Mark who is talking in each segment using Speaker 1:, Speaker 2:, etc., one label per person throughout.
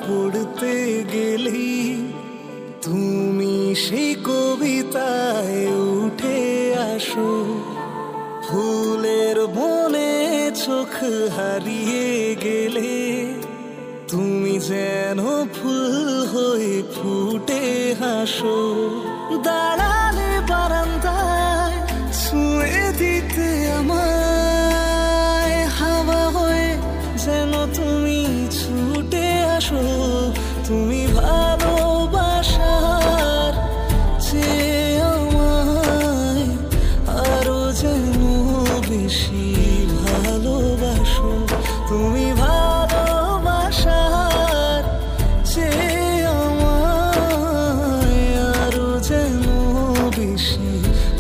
Speaker 1: পড়তে গেলি তুমি সেই কবিতায় উঠে আসো। ফুলের বনে চোখ হারিয়ে গেলে তুমি যেন ফুল হয়ে ফুটে হাসো। দাঁড়ালে বারান্দায় ছুঁয়ে দিতে আমায় হাওয়া হয়ে যেন তুমি ছুটে আসো। তুমি ভালোবাসার চেয়ে আমায় আরো যেন বেশি ভালোবাসো। তুমি ভালোবাসার চেয়ে আমায় আরো যেন বেশি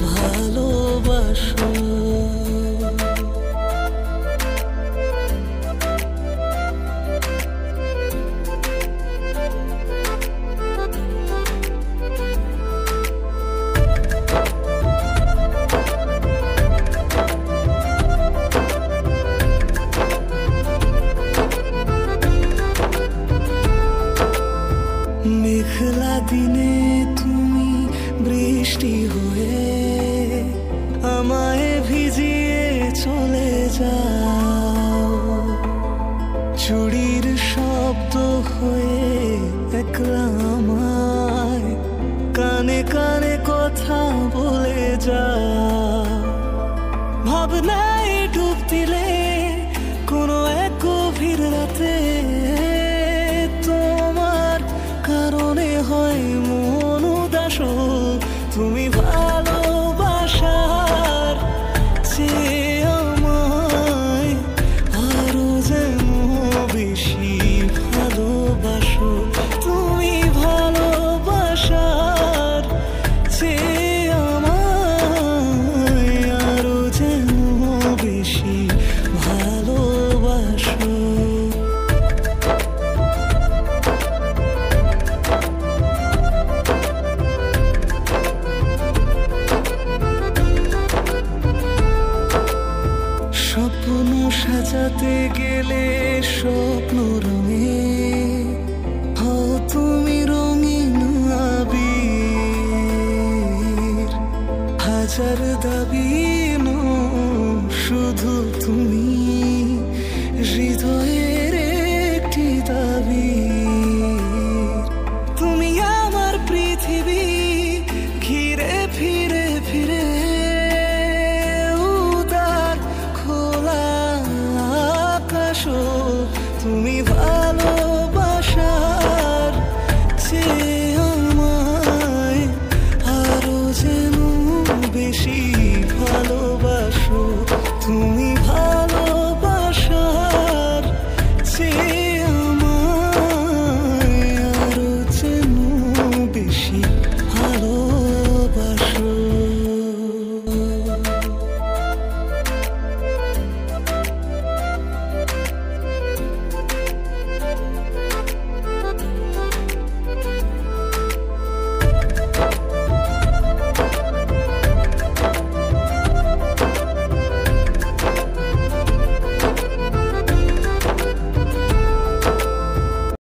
Speaker 1: ভালোবাসো। মেঘলা দিনে তুমি বৃষ্টি হয়ে আমায় ভিজিয়ে চলে যাও। চুড়ির শব্দ হয়ে একলা আমায় কানে কানে কথা বলে যাও।